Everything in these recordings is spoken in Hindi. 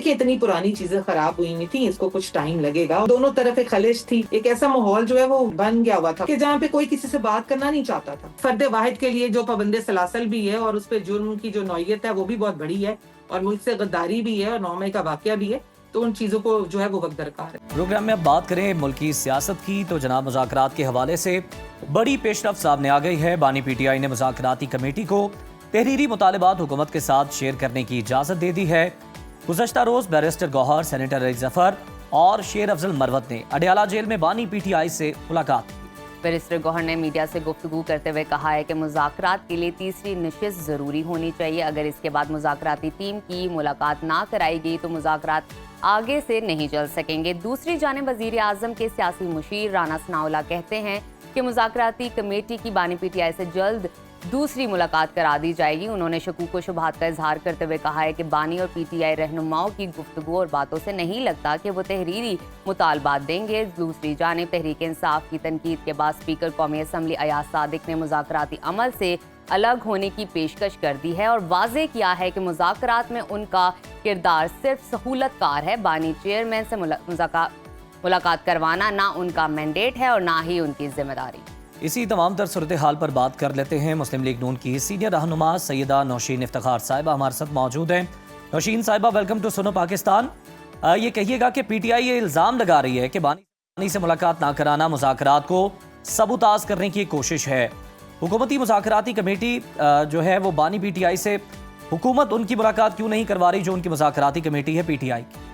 देखिए इतनी पुरानी चीजें खराब हुई नहीं थी, इसको कुछ टाइम लगेगा। दोनों तरफ एक खलिश थी, एक ऐसा माहौल जो है वो बन गया हुआ था कि जहाँ पे कोई किसी से बात करना नहीं चाहता था। फर्द वाहिद के लिए जो पाबंदे सलासल भी है और उस पर जुर्म की जो नौयत है वो भी बहुत बड़ी है और मुल्क से गद्दारी भी है और 9 मई का वाकया भी है, तो उन चीजों को जो है वो वक्त दरकार है। प्रोग्राम में अब बात करें मुल्की सियासत की तो जनाब मुज़ाकरात के हवाले से बड़ी पेशरफ्त सामने आ गई है। बानी पीटीआई ने मुज़ाकराती कमेटी को तहरीरी मुतालबात हुकूमत के साथ शेयर करने की इजाज़त दे दी है। गुज़श्ता रोज बैरिस्टर गौहर, सेनेटर अली जफर और शेर अफजल मरवत ने अडयाला जेल में बानी पीटीआई से मुलाकात की। बैरिस्टर गौहर ने मीडिया से गुफ्तगू करते हुए कहा है कि मुज़ाकरात के लिए तीसरी नशिस्त ज़रूरी होनी चाहिए। अगर इसके बाद मुज़ाकराती टीम की मुलाकात ना कराई गई तो मुज़ाकरात आगे से नहीं चल सकेंगे। दूसरी जानिब वज़ीर आज़म के सियासी मुशीर राना सनाउल्लाह कहते हैं कि मुज़ाकराती कमेटी की बानी पीटीआई से जल्द दूसरी मुलाकात करा दी जाएगी। उन्होंने शकूक व शुबहात का इजहार करते हुए कहा है कि बानी और पीटीआई रहनुमाओं की गुफ्तगू और बातों से नहीं लगता कि वो तहरीरी मुतालबात देंगे। दूसरी जानिब तहरीक इंसाफ की तनकीद के बाद स्पीकर कौमी असम्बली अयाज सादिक ने मुज़ाकराती अमल से अलग होने की पेशकश कर दी है और वाज़े किया है कि मुज़ाकरात में उनका किरदार सिर्फ सहूलतकार है। बानी चेयरमैन से मुलाकात करवाना ना उनका मैंडेट है और ना ही उनकी जिम्मेदारी। इसी तमाम तर सूरत हाल पर बात कर लेते हैं। मुस्लिम लीग नून की सीनियर रहनुमा सैयदा नौशीन इफ्तिखार साहिबा हमारे साथ मौजूद हैं। नौशीन साहिबा, वेलकम टू सुनो पाकिस्तान। ये कहिएगा कि पीटीआई ये इल्ज़ाम लगा रही है कि बानी से मुलाकात ना कराना मुज़ाकरात को सबूताज करने की कोशिश है। हुकूमती मुज़ाकराती कमेटी जो है वो बानी पीटीआई से, हुकूमत उनकी मुलाकात क्यों नहीं करवा रही जो उनकी मुज़ाकराती कमेटी है पीटीआई की?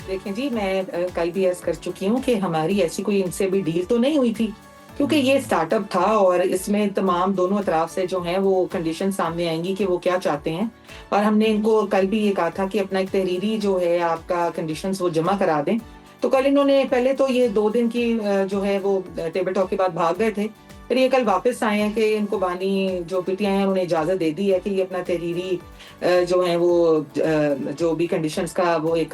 देखें जी, मैं कल भी अर्ज कर चुकी हूँ कि हमारी ऐसी कोई इनसे भी डील तो नहीं हुई थी, क्योंकि ये स्टार्टअप था और इसमें तमाम दोनों अतराफ से जो हैं वो कंडीशन सामने आएंगी कि वो क्या चाहते हैं। और हमने इनको कल भी ये कहा था कि अपना एक तहरीरी जो है आपका कंडीशंस वो जमा करा दें। तो कल इन्होंने पहले तो ये 2 दिन की जो है वो टेबल टॉक के बाद भाग गए थे, फिर ये कल वापस आए हैं कि इनको बानी जो पीटीआई है उन्हें इजाज़त दे दी है कि ये अपना तहरीरी जो है वो जो भी कंडीशंस का वो एक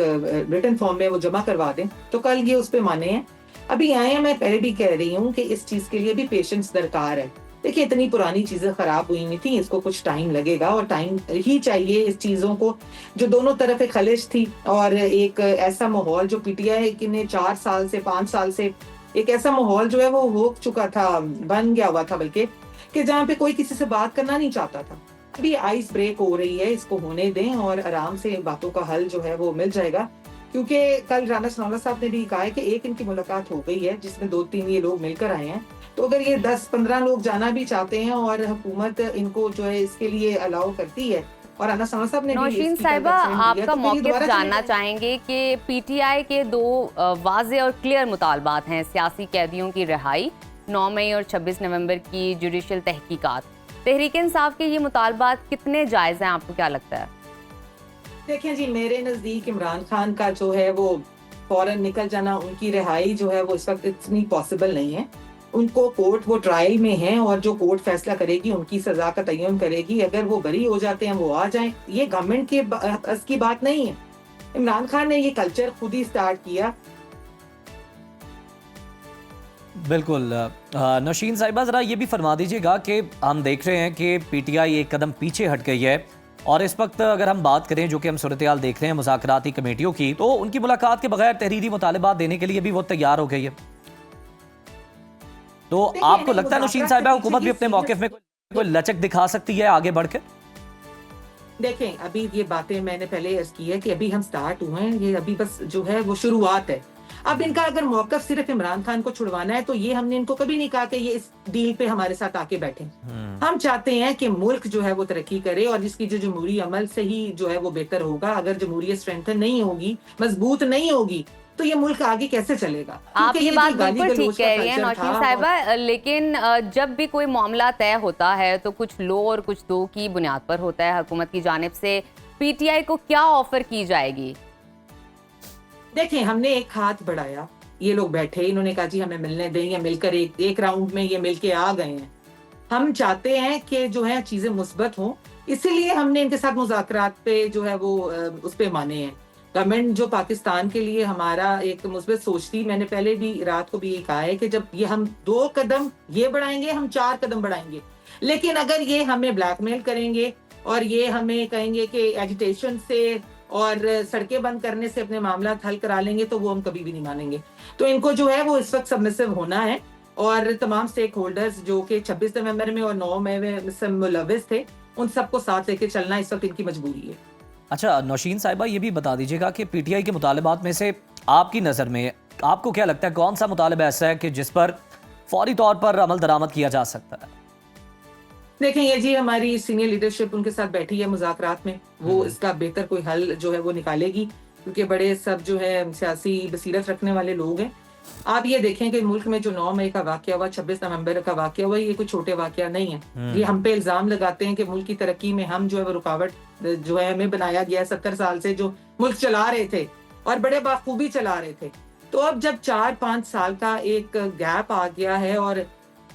रिटन फॉर्म में वो जमा करवा दें। तो कल ये उस पर माने हैं, अभी आए हैं। मैं पहले भी कह रही हूँ कि इस चीज़ के लिए भी पेशेंस दरकार है। देखिए इतनी पुरानी चीज़ें खराब हुई नहीं थी, इसको कुछ टाइम लगेगा और टाइम ही चाहिए इस चीज़ों को। जो दोनों तरफ एक खलिश थी और एक ऐसा माहौल जो पीटीआई ने 4 साल से 5 साल से एक ऐसा माहौल जो है वो हो चुका था, बन गया हुआ था बल्कि, कि जहाँ पे कोई किसी से बात करना नहीं चाहता था। अभी आइस ब्रेक हो रही है, इसको होने दें और आराम से बातों का हल जो है वो मिल जाएगा। क्योंकि कल राना सनाउल्लाह साहब ने भी कहा है कि एक इनकी मुलाकात हो गई है जिसमें 2-3 ये लोग मिलकर आए हैं। तो अगर ये 10-15 लोग जाना भी चाहते हैं और हुकूमत इनको जो है इसके लिए अलाउ करती है और राना सनाउल्लाह साहब ने नौशीन साहिबा, आपका मौक़िफ़ जानना चाहेंगे कि पीटीआई के 2 वाज़े और क्लियर मुतालबात हैं। सियासी कैदियों की रिहाई, 9 मई और 26 नवंबर की जुडिशल तहकीकात। तहरीक इंसाफ के ये मुतालबात कितने जायज़ हैं, आपको क्या लगता है? देखें जी, मेरे नज़दीक इमरान खान का जो है वो फौरन निकल जाना, उनकी रिहाई जो है वो इस वक्त इतनी पॉसिबल नहीं है। उनको कोर्ट वो ट्रायल में हैं और जो कोर्ट फैसला करेगी उनकी सजा का तयन करेगी। अगर वो बरी हो जाते हैं वो आ जाएं, ये गवर्नमेंट के बस की बात नहीं है। इमरान खान ने ये कल्चर खुद ही स्टार्ट किया। बिल्कुल। नौशीन साहिबा, ज़रा ये भी फरमा दीजिएगा कि हम देख रहे हैं कि पीटीआई एक कदम पीछे हट गई है और इस वक्त अगर हम बात करें जो कि हम सूरत हाल देख रहे हैं मुज़ाकराती कमेटियों की, तो उनकी मुलाकात के बगैर तहरीरी मुतालबात देने के लिए भी वो तैयार हो गई है। तो आपको लगता है नौशीन साहिबा हुकूमत भी अपने मौक़िफ़ में कोई लचक दिखा सकती है आगे बढ़कर? देखें, अभी ये बातें मैंने पहले अर्ज की है कि अभी हम स्टार्ट हुए हैं, ये अभी बस जो है वो शुरुआत है। अब इनका अगर मौक़िफ़ सिर्फ इमरान खान को छुड़वाना है तो ये हमने इनको कभी नहीं कहा कि ये इस डील पे हमारे साथ आके बैठे। हम चाहते हैं कि मुल्क जो है वो तरक्की करे और जिसकी जो जमहूरी अमल से ही जो है वो बेहतर होगा। अगर जमहूरियत स्ट्रेंथन नहीं होगी, मजबूत नहीं होगी, तो ये मुल्क आगे कैसे चलेगा? आप ये बात बिल्कुल ठीक कह रही हैं नौशीन साहिबा, लेकिन जब भी कोई मामला तय होता है तो कुछ लो और कुछ दो की बुनियाद पर होता है। हुकूमत की जानिब से पीटीआई को क्या ऑफर की जाएगी? देखें, हमने एक हाथ बढ़ाया, ये लोग बैठे, इन्होंने कहा जी हमें मिलने दें, या मिलकर एक राउंड में ये मिलके आ गए हैं। हम चाहते हैं कि जो है चीजें मुस्बत हों, इसीलिए हमने इनके साथ मुज़ाकरात पे जो है वो उस पे माने हैं। गवर्नमेंट जो पाकिस्तान के लिए हमारा एक मुस्बत सोच थी, मैंने पहले भी रात को भी ये कहा है कि जब ये हम 2 कदम ये बढ़ाएंगे, हम 4 कदम बढ़ाएंगे। लेकिन अगर ये हमें ब्लैकमेल करेंगे और ये हमें कहेंगे कि एजिटेशन से और सड़कें बंद करने से अपने मामला हल करा लेंगे, तो वो हम कभी भी नहीं मानेंगे। तो इनको जो है वो इस वक्त सबमिसिव होना है, और तमाम स्टेक होल्डर्स जो कि 26 नवंबर में और 9 मई में से मुलविस थे, उन सबको साथ लेके चलना इस वक्त इनकी मजबूरी है। अच्छा नौशीन साहिबा, ये भी बता दीजिएगा कि पीटीआई के मुतालबात में से आपकी नज़र में आपको क्या लगता है, कौन सा मुतालबा ऐसा है कि जिस पर फौरी तौर पर अमल दरामद किया जा सकता है? देखें, ये जी हमारी सीनियर लीडरशिप उनके साथ बैठी है मुज़ाकरात में, वो इसका बेहतर कोई हल जो है वो निकालेगी, क्योंकि बड़े सब जो है सियासी बसीरत रखने वाले लोग हैं। आप ये देखें कि मुल्क में जो 9 मई का वाकया हुआ, 26 नवंबर का वाकया हुआ, ये कोई छोटे वाकया नहीं है। ये हम पे इल्जाम लगाते हैं कि मुल्क की तरक्की में हम जो है वो रुकावट जो है हमें बनाया गया है 70 साल से, जो मुल्क चला रहे थे और बड़े बाखूबी चला रहे थे। तो अब जब 4-5 साल का एक गैप आ गया है और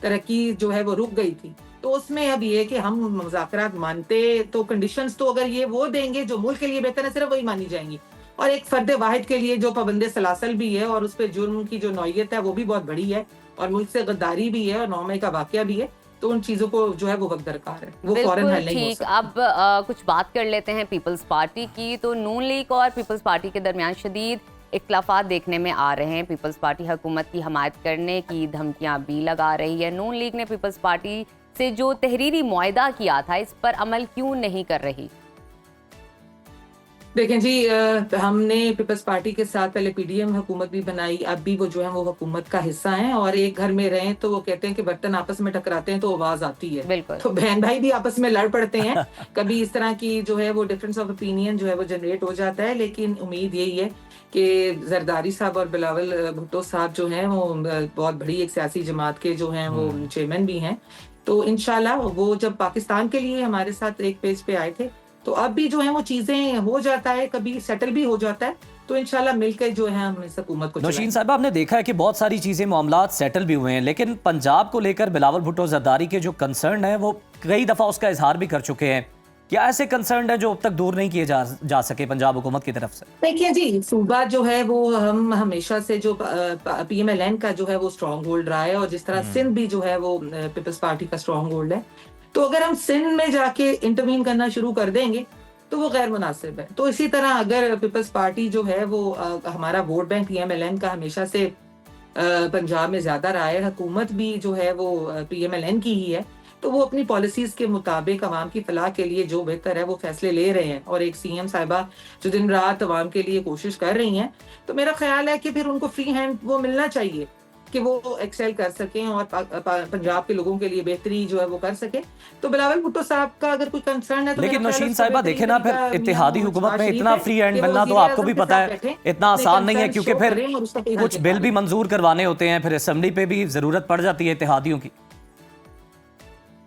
तरक्की जो है वो रुक गई थी, तो उसमें अब ये कि हम मुज़ाकरात मानते तो कंडीशंस तो अगर ये वो देंगे जो मुल्क के लिए बेहतर है, सिर्फ वही मानी जाएंगी। और एक फर्द वाहिद के लिए जो पाबंदे सलासल भी है और उस पर जुर्म की जो नौयत है वो भी बहुत बड़ी है, और मुल्क से गद्दारी भी है और 9 मई का वाकया भी है, तो उन चीजों को जो है वो वक्त दरकार है, वो फौरन हल नहीं हो सकता। अब कुछ बात कर लेते हैं पीपल्स पार्टी की। तो नून लीग और पीपल्स पार्टी के दरमियान शदीद इख्तलाफात देखने में आ रहे हैं। पीपल्स पार्टी हुकूमत की हमायत करने की धमकियां भी लगा रही है। नून लीग ने पीपल्स पार्टी से जो तहरीरी मुआहदा किया था, इस पर अमल क्यों नहीं कर रही? देखें जी, हमने पीपल्स पार्टी के साथ पहले पीडीएम हुकूमत भी बनाई, अब भी वो जो है वो हुकूमत का हिस्सा हैं, और एक घर में रहें तो वो कहते हैं कि बर्तन आपस में टकराते हैं तो आवाज आती है। तो बहन भाई भी आपस में लड़ पड़ते हैं, कभी इस तरह की जो है वो डिफरेंस ऑफ ओपिनियन जो है वो जनरेट हो जाता है। लेकिन उम्मीद यही है कि जरदारी साहब और बिलावल भुट्टो साहब जो हैं वो बहुत बड़ी एक सियासी जमात के जो हैं वो चेयरमैन भी हैं, तो इंशाल्लाह वो जब पाकिस्तान के लिए हमारे साथ एक पेज पे आए थे, तो अब भी जो है वो चीजें हो जाता है, कभी सेटल भी हो जाता है, तो इंशाल्लाह मिलकर जो है हम इस हुकूमत को नौशीन साहब, आपने देखा है कि बहुत सारी चीजें मामलात सेटल भी हुए हैं, लेकिन पंजाब को लेकर बिलावल भुट्टो जरदारी के जो कंसर्न है वो कई दफा उसका इजहार भी कर चुके हैं। क्या ऐसे कंसर्न है जो अब तक दूर नहीं किए जा सके पंजाब हुकूमत की तरफ से? देखिए जी, सूबा जो है वो हम हमेशा से जो पीएमएलएन का जो है वो स्ट्रॉन्ग होल्ड रहा है, और जिस तरह सिंध भी जो है वो पीपल्स पार्टी का स्ट्रॉन्ग होल्ड है, तो अगर हम सिंध में जाके इंटरवीन करना शुरू कर देंगे तो वो गैर मुनासिब है। तो इसी तरह अगर पीपल्स पार्टी जो है वो हमारा वोट बैंक पीएमएलएन का हमेशा से पंजाब में ज्यादा रहा है, हुकूमत भी जो है वो पीएमएलएन की ही है, तो वो अपनी पॉलिसीज के मुताबिक अवाम की फलाह के लिए जो बेहतर है वो फैसले ले रहे हैं, और एक सीएम साहिबा जो दिन रात अवाम के लिए कोशिश कर रही हैं, तो मेरा ख्याल है कि फिर उनको फ्री हैंड वो मिलना चाहिए कि वो एक्सेल कर सकें और पंजाब के लोगों के लिए बेहतरी जो है वो कर सके। तो बिलावल भुट्टो साहब का अगर कोई कंसर्न है तो लेकिन नौशीन साहिबा देखे ना, फिर इत्तेहादी हुकूमत में इतना फ्री हैंड मिलना तो आपको भी पता है इतना आसान नहीं है, क्योंकि फिर कुछ बिल भी मंजूर करवाने होते हैं, फिर असेंबली पे भी जरूरत पड़ जाती है इत्तेहादियों की।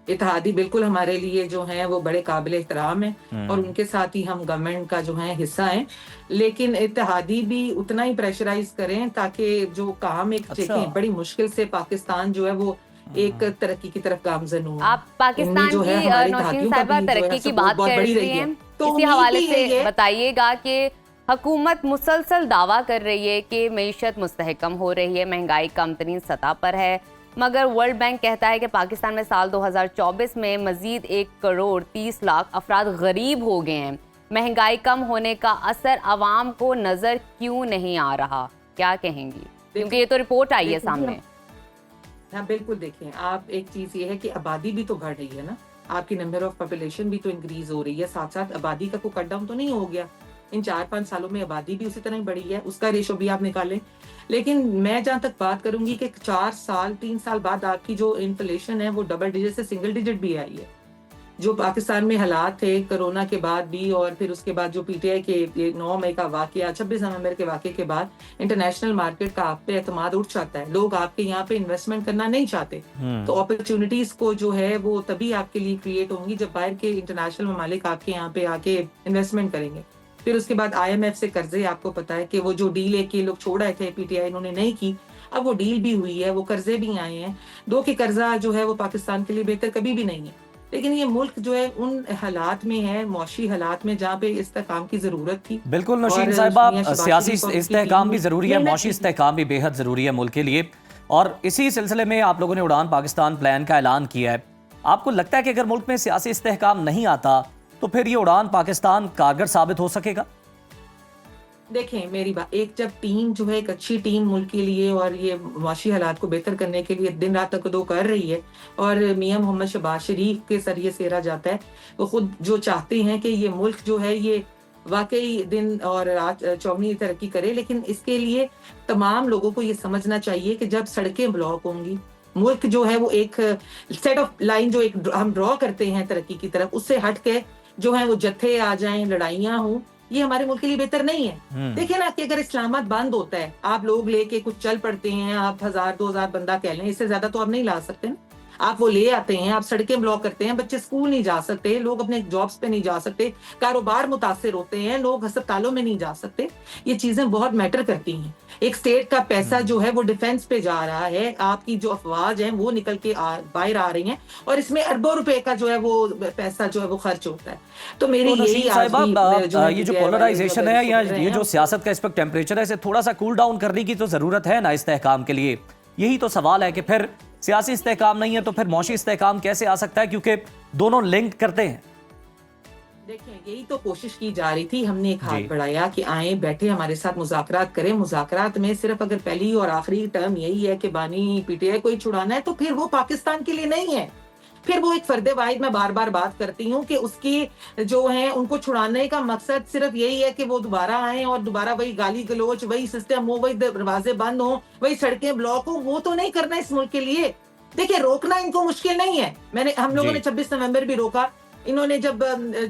इत्तेहादी बिल्कुल हमारे लिए जो हैं वो बड़े काबिल एहतराम हैं, और उनके साथ ही हम गवर्नमेंट का जो है हिस्सा हैं, लेकिन इत्तेहादी भी उतना ही प्रेशराइज करें ताकि जो काम एक बड़ी मुश्किल से पाकिस्तान जो है वो एक तरक्की की तरफ गामजन हो। आप पाकिस्तान की नौशीन साहिबा तरक्की की बात कर रही हैं, तो इसी हवाले से बताइएगा कि हुकूमत मुसलसल दावा कर रही है कि मईशत मुस्तहकम हो रही है, महंगाई कम तरीन सतह पर है, मगर वर्ल्ड बैंक कहता है कि पाकिस्तान में साल 2024 में मजीद 1 करोड़ 30 लाख अफराद गरीब हो गए हैं। महंगाई कम होने का असर आवाम को नजर क्यों नहीं आ रहा, क्या कहेंगी? क्योंकि ये तो रिपोर्ट आई है सामने। हाँ बिल्कुल, देखें आप, एक चीज ये है कि आबादी भी तो बढ़ रही है ना, आपकी नंबर ऑफ पॉपुलेशन भी तो इंक्रीज हो रही है, साथ साथ आबादी का कोई कट डाउन तो नहीं हो गया। इन 4-5 सालों में आबादी भी उसी तरह ही बढ़ी है, उसका रेशो भी आप निकालें। लेकिन मैं जहां तक बात करूंगी कि 3 साल बाद आपकी जो इन्फ्लेशन है वो डबल डिजिट से सिंगल डिजिट भी आई है। जो पाकिस्तान में हालात थे कोरोना के बाद भी, और फिर उसके बाद जो पीटीआई के 9 मई का वाकया, 26 नवंबर के वाकये के बाद इंटरनेशनल मार्केट का आप पे एतमाद उठ जाता है, लोग आपके यहाँ पे इन्वेस्टमेंट करना नहीं चाहते। तो अपॉर्चुनिटीज को जो है वो तभी आपके लिए क्रिएट होंगी जब बाहर के इंटरनेशनल ममालिक आपके यहाँ पे आके इन्वेस्टमेंट करेंगे। फिर उसके बाद IMF से कर्जे, आपको पता है कि वो जो डील एक लोग छोड़ आए थे पीटीआई, इन्होंने नहीं की, अब वो डील भी हुई है, वो कर्जे भी आए हैं। दो के कर्जा जो है वो पाकिस्तान के लिए बेहतर कभी भी नहीं है, लेकिन ये मुल्क जो है उन हालात में है, मौशी हालात में, जहाँ पे इस्तेहकाम की जरूरत थी। बिल्कुल नौशीन साहिबा, सियासी इस्तेहकाम भी जरूरी है, मौशी इस्तेहकाम भी बेहद जरूरी है मुल्क के लिए, और इसी सिलसिले में आप लोगों ने उड़ान पाकिस्तान प्लान का ऐलान किया है। आपको लगता है कि अगर मुल्क में सियासी इस्तेहकाम नहीं आता तो फिर ये उड़ान पाकिस्तान कारगर साबित हो सकेगा? देखें मेरी बात, एक जब टीम जो है एक अच्छी टीम मुल्क के लिए और ये मुआशी हालात को बेहतर करने के लिए दिन रात तकदो कर रही है और मियां मोहम्मद शहबाज शरीफ के जरिए सेरा जाता है, वो खुद जो चाहते हैं कि ये मुल्क जो है ये वाकई दिन और रात चौगनी तरक्की करे, लेकिन इसके लिए तमाम लोगों को ये समझना चाहिए कि जब सड़कें ब्लॉक होंगी, मुल्क जो है वो एक सेट ऑफ लाइन जो एक हम ड्रॉ करते हैं तरक्की की तरफ, उससे हट के जो है वो जत्थे आ जाएं, लड़ाइयां हों, ये हमारे मुल्क के लिए बेहतर नहीं है। देखिए ना कि अगर इस्लामाबाद बंद होता है, आप लोग लेके कुछ चल पड़ते हैं, आप 1000-2000 बंदा कह लें, इससे ज्यादा तो आप नहीं ला सकते ना। आप वो ले आते हैं, आप सड़कें ब्लॉक करते हैं, बच्चे स्कूल नहीं जा सकते, लोग अपने जॉब्स पे नहीं जा सकते, कारोबार मुतासिर होते हैं, लोग अस्पतालों में नहीं जा सकते। ये चीजें बहुत मैटर करती हैं। एक स्टेट का पैसा जो है वो डिफेंस पे जा रहा है, आपकी जो अफवाज है वो निकल के बाहर आ रही हैं और इसमें अरबों रुपए का जो है वो पैसा जो है वो खर्च होता है। तो मेरी तो यही नशीन आज साहिबा, भी ये जो पोलराइजेशन है या ये जो सियासत का इस पर टेम्परेचर है, इसे थोड़ा सा कूल डाउन करने की तो जरूरत है ना इस्तेहकाम के लिए। यही तो सवाल है कि फिर सियासी इस्तेहकाम नहीं है तो फिर मौशी इस्तेहकाम कैसे आ सकता है, क्योंकि दोनों लिंक करते हैं। देखिए यही तो कोशिश की जा रही थी, हमने एक हाथ बढ़ाया कि आए बैठे हमारे साथ मुज़ाकरात करें। मुज़ाकरात में सिर्फ अगर पहली और आखिरी टर्म यही है कि बानी पीटीआई को ही छुड़ाना है, तो फिर वो पाकिस्तान के लिए नहीं है। फिर वो एक फर्दे वाहिद में बार बार बात करती हूँ कि उसकी जो है उनको छुड़ाने का मकसद सिर्फ यही है कि वो दोबारा आए और दोबारा वही गाली गलोच, वही सिस्टम हो, वही दरवाजे बंद हो, वही सड़कें ब्लॉक हो। वो तो नहीं करना इस मुल्क के लिए। देखिए रोकना इनको मुश्किल नहीं है। हम लोगों ने 26 नवंबर भी रोका, इन्होंने जब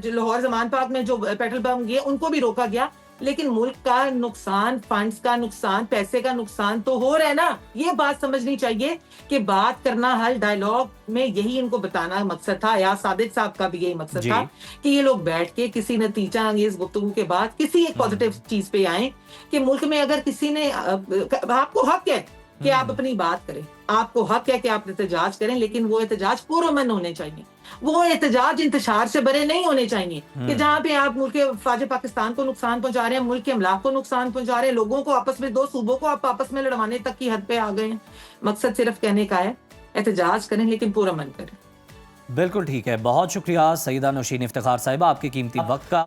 लाहौर जमान पार्क में जो पेट्रोल पंप गए उनको भी रोका गया, लेकिन मुल्क का नुकसान, फंड्स का नुकसान, पैसे का नुकसान तो हो रहा है ना। ये बात समझनी चाहिए कि बात करना, हल डायलॉग में यही इनको बताना मकसद था। या सादिक साहब का भी यही मकसद था कि ये लोग बैठ के किसी नतीजा अंगेज गुफ्तगू के बाद किसी एक पॉजिटिव चीज पे आए कि मुल्क में अगर किसी ने, आपको हक है कि आप अपनी बात करें, आपको हक है कि आप एहतजाज करें, लेकिन वो एहतजाज पुरअमन होने चाहिए। वो एहतजाज इंतशार से भरे नहीं होने चाहिए कि जहाँ पे आप मुल्क के फाजे पाकिस्तान को नुकसान पहुंचा रहे हैं, मुल्क के अमलाक को नुकसान पहुंचा रहे हैं, लोगों को आपस में, दो सूबों को आप आपस में लड़वाने तक की हद पे आ गए हैं। मकसद सिर्फ कहने का है एहतजाज करें लेकिन पुरअमन करें। बिल्कुल ठीक है। बहुत शुक्रिया सईदा नौशीन इफ्तिखार साहिबा आपके कीमती वक्त का।